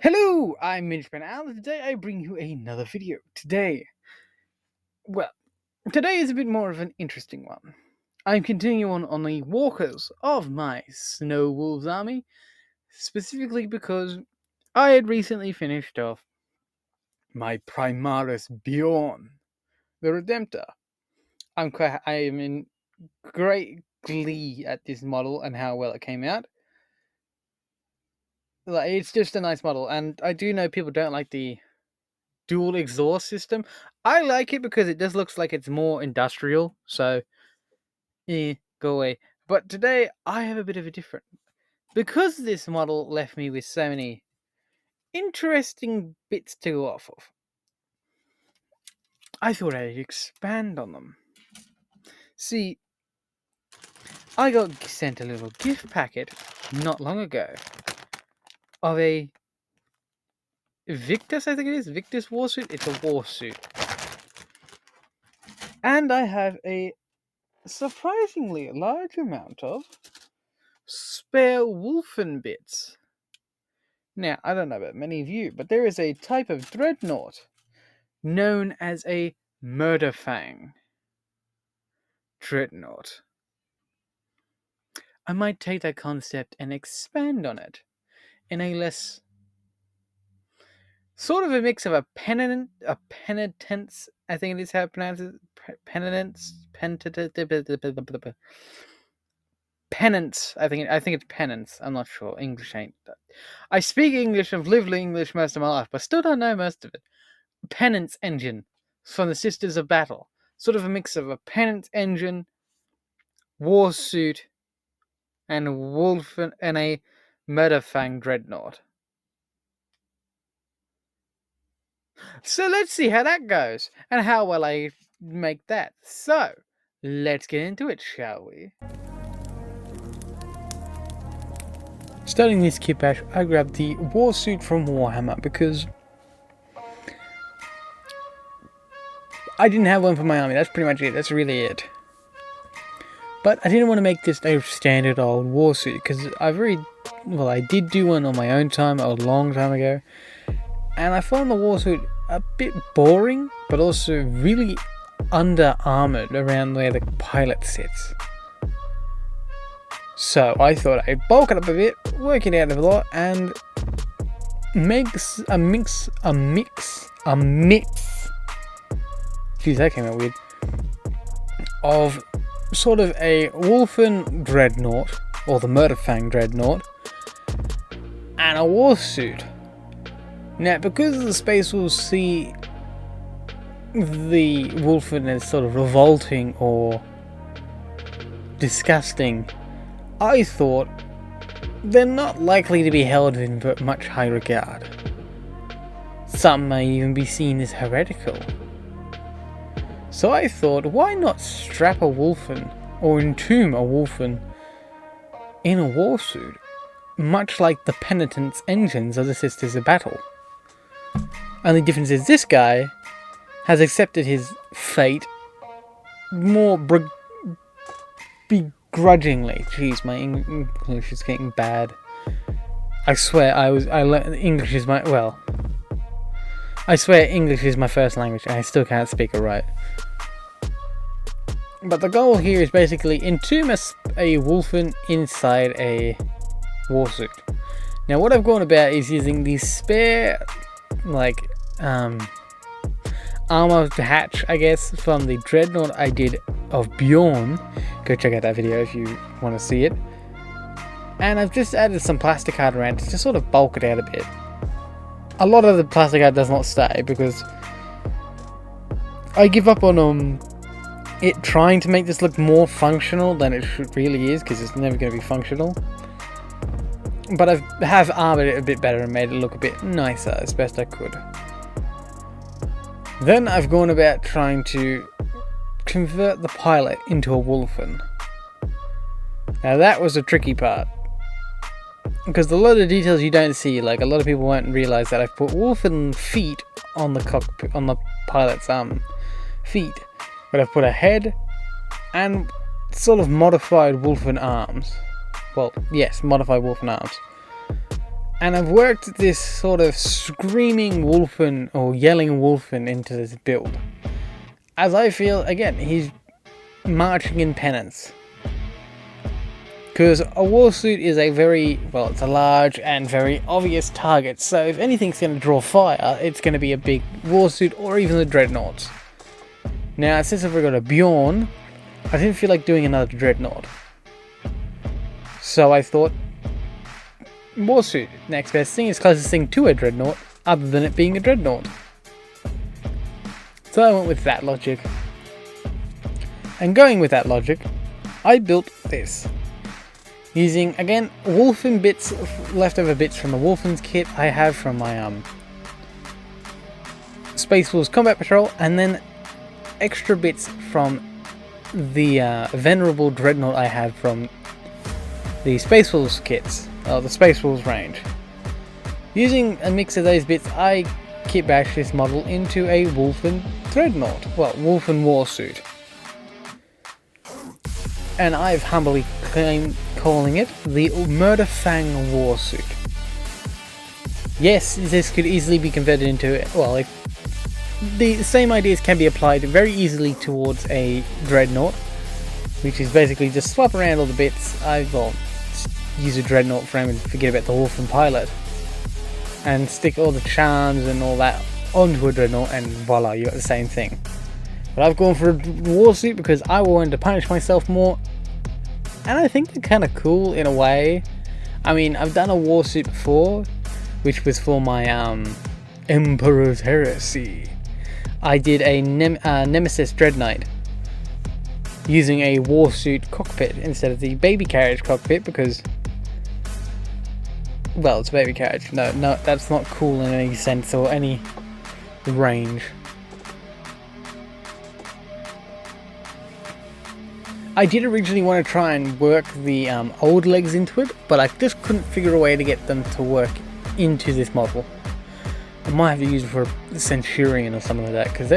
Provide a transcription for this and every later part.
Hello, I'm Murderfang, and today I bring you another video. Well, today is a bit more of an interesting one. I'm continuing on the walkers of my Snow Wolves army, specifically because I had recently finished off my Primaris Bjorn, the Redemptor. I am in great glee at this model and how well it came out. It's just a nice model, and I do know people don't like the dual exhaust system. I like it because it just looks like it's more industrial. So, go away. But today I have a bit of a different. Because this model left me with so many interesting bits to go off of, I thought I'd expand on them. See, I got sent a little gift packet not long ago of a Victus, I think it is. Victus warsuit. It's a warsuit. And I have a surprisingly large amount of spare wolfen bits. Now, I don't know about many of you, but there is a type of dreadnought known as a Murderfang dreadnought. I might take that concept and expand on it in a less sort of a mix of a penitence, I think it is how it pronounces penance, penance. I think it's penance. I'm not sure. English ain't. I speak English. I've lived English most of my life, but still don't know most of it. Penance engine from the Sisters of Battle. Sort of a mix of a penance engine, warsuit, and wolf and a Murderfang dreadnought. So let's see how that goes and how well I make that. So let's get into it, shall we? Starting this kit bash, I grabbed the warsuit from Warhammer because I didn't have one for my army. That's pretty much it. That's really it. But I didn't want to make this a standard old warsuit because I did do one on my own time a long time ago, and I found the warsuit a bit boring, but also really under armored around where the pilot sits. So I thought I'd bulk it up a bit, work it out a lot, and make a mix. Geez, that came out weird. Of sort of a Wolfen dreadnought, or the Murderfang dreadnought, and a warsuit. Now, because the Space Wolves see the Wolfen as sort of revolting or disgusting, I thought they're not likely to be held in much high regard. Some may even be seen as heretical. So I thought, why not strap a wolfen or entomb a wolfen in a warsuit, much like the penitence engines of the Sisters of Battle? Only difference is this guy has accepted his fate more begrudgingly. Jeez, my English is getting bad. I swear English is my first language and I still can't speak it right. But the goal here is basically entomb a wolfen inside a warsuit. Now what I've gone about is using the spare armor hatch, I guess, from the dreadnought I did of Bjorn. Go check out that video if you want to see it. And I've just added some plastic art around to sort of bulk it out a bit. A lot of the plastic art does not stay because I give up on it trying to make this look more functional than it really is, because it's never going to be functional. But I have armored it a bit better and made it look a bit nicer as best I could. Then I've gone about trying to convert the pilot into a wolfen. Now that was a tricky part, because a lot of details you don't see, like a lot of people won't realise that I've put wolfen feet on the cockpit, on the pilot's feet, but I've put a head and sort of modified wolfen arms. Well, yes, modified wolfen arms. And I've worked this sort of screaming wolfen or yelling wolfen into this build, as I feel, again, he's marching in penance. Because a warsuit is a very, well, it's a large and very obvious target, so if anything's going to draw fire, it's going to be a big warsuit or even the dreadnoughts. Now, since I've got a Bjorn, I didn't feel like doing another dreadnought. So I thought, warsuit, next best thing, is closest thing to a dreadnought, other than it being a dreadnought. So I went with that logic. And going with that logic, I built this. Using, again, Wolfen bits, leftover bits from the Wolfen's kit I have from my Space Wolves Combat Patrol, and then extra bits from the Venerable Dreadnought I have from the Space Wolves kits, the Space Wolves range. Using a mix of those bits, I kitbashed this model into a Wolfen Dreadnought, well, Wolfen Warsuit. And I've humbly calling it the Murderfang Warsuit. Yes, this could easily be converted into, well, the same ideas can be applied very easily towards a dreadnought, which is basically just swap around all the bits. Use a dreadnought frame and forget about the Wolfen pilot, and stick all the charms and all that onto a dreadnought, and voila, you got the same thing. But I've gone for a warsuit because I wanted to punish myself more, and I think they're kind of cool in a way. I mean, I've done a warsuit before, which was for my Emperor's Heresy. I did a Nemesis Dread Knight using a warsuit cockpit instead of the baby carriage cockpit because, well, it's a baby carriage. No, that's not cool in any sense or any range. I did originally want to try and work the old legs into it, but I just couldn't figure a way to get them to work into this model. I might have to use it for a Centurion or something like that, because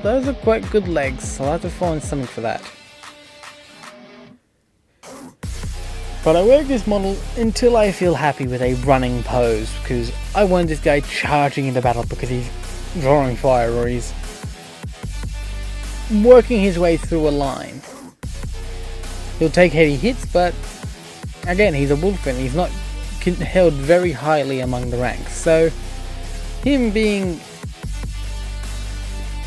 those are quite good legs, so I'll have to find something for that. But I work this model until I feel happy with a running pose, because I want this guy charging into battle because he's drawing fire or he's working his way through a line. He'll take heavy hits, but again, he's a Wolfen. He's not held very highly among the ranks, so him being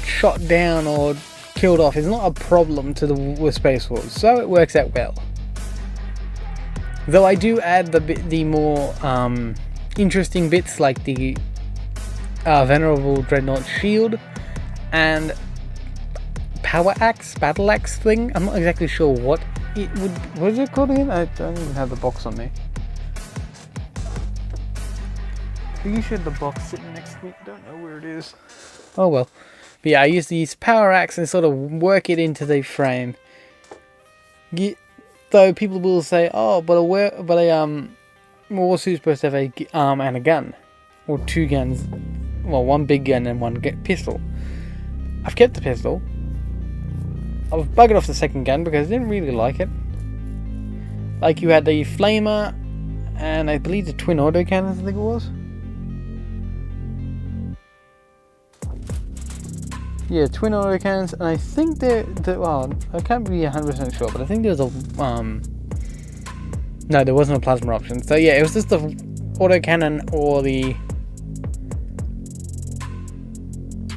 shot down or killed off is not a problem to the Space Wolves, so it works out well. Though I do add the more interesting bits like the Venerable Dreadnought Shield and Power Axe, Battle Axe thing. I'm not exactly sure what it would. What is it called again? I don't even have the box on me. You should have the box sitting next to me. Don't know where it is. Oh well. But yeah, I use these Power Axe and sort of work it into the frame. Though people will say, oh, but a warsuit's supposed to have a arm and a gun, or two guns. Well, one big gun and one pistol. I've kept the pistol. I've buggered off the second gun because I didn't really like it. Like, you had the flamer and I believe the twin autocannons, I think it was. Yeah, twin autocannons, and I think well, I can't be 100% sure, but I think there was a no, there wasn't a plasma option. So yeah, it was just the autocannon or the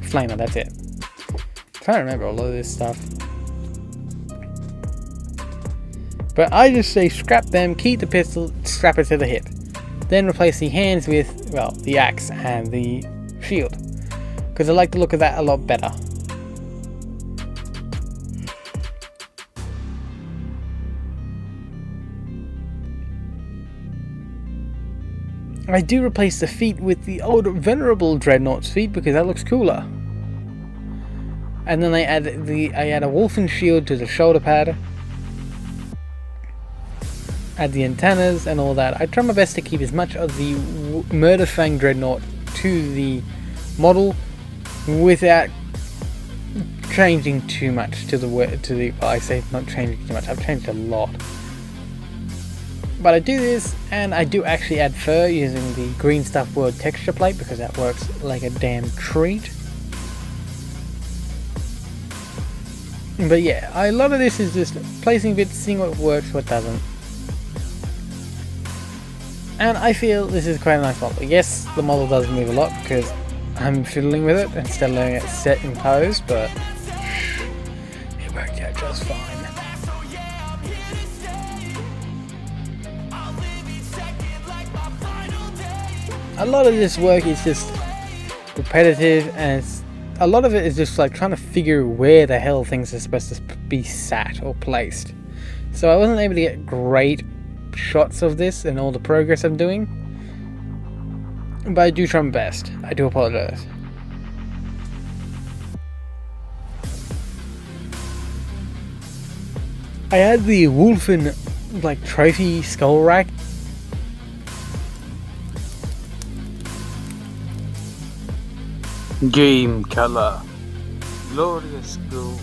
flamer. That's it. I'm trying to remember all of this stuff. But I just say scrap them, keep the pistol, strap it to the hip. Then replace the hands with, well, the axe and the shield. Because I like the look of that a lot better. I do replace the feet with the old Venerable Dreadnought's feet because that looks cooler. And then I add a Wolfen shield to the shoulder pad. Add the antennas and all that. I try my best to keep as much of the Murderfang Dreadnought to the model without changing too much to the well, I say not changing too much, I've changed a lot. But I do this, and I do actually add fur using the Green Stuff World texture plate because that works like a damn treat. But yeah, a lot of this is just placing bits, seeing what works, what doesn't. And I feel this is quite a nice model. Yes, the model does move a lot because I'm fiddling with it instead of letting it set in pose, but it worked out just fine. A lot of this work is just repetitive, and a lot of it is just like trying to figure where the hell things are supposed to be sat or placed. So I wasn't able to get great shots of this and all the progress I'm doing, but I do try my best. I do apologize. I had the Wolfen like trophy skull rack. Game color, glorious gold.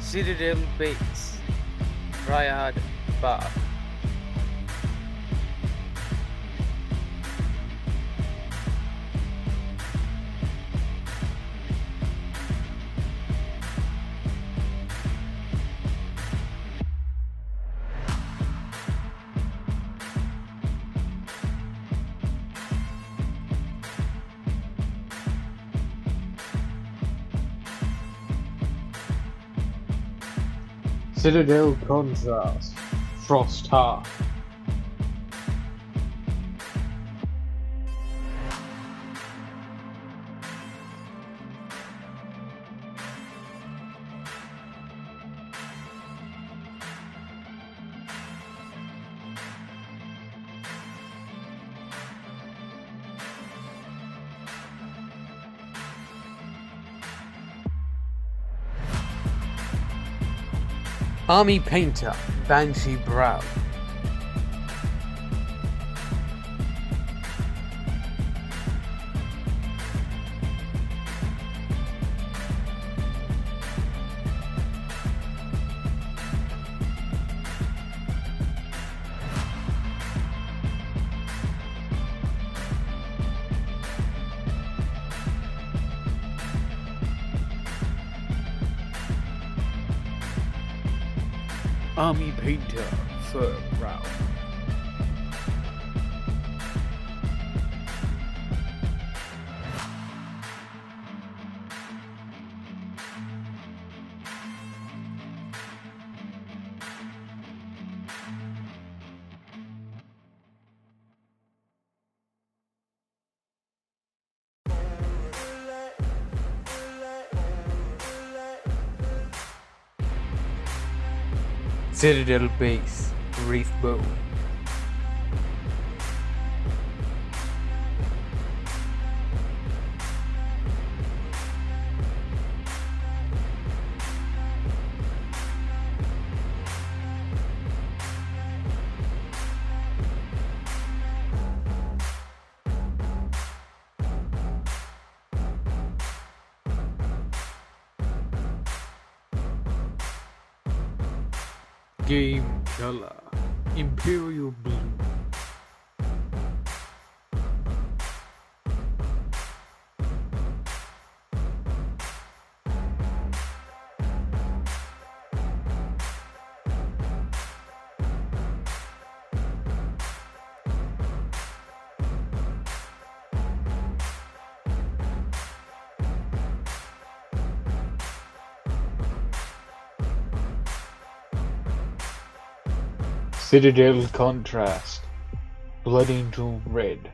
Citadel Base, Triad Bar. Citadel Contrast, Frost Heart. Army Painter, Banshee Brow. Army Painter, Fur Brow. Citadel Base, Wraith Bow. Game color, Imperial Blue. Citadel contrast, Blood Angel red.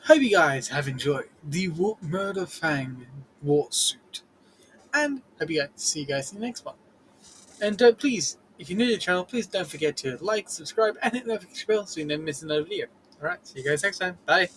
Hope you guys have enjoyed the Murderfang warsuit, and hope you guys see you guys in the next one. And please, if you're new to the channel, please don't forget to like, subscribe, and hit the notification bell so you never miss another video. Alright, see you guys next time. Bye.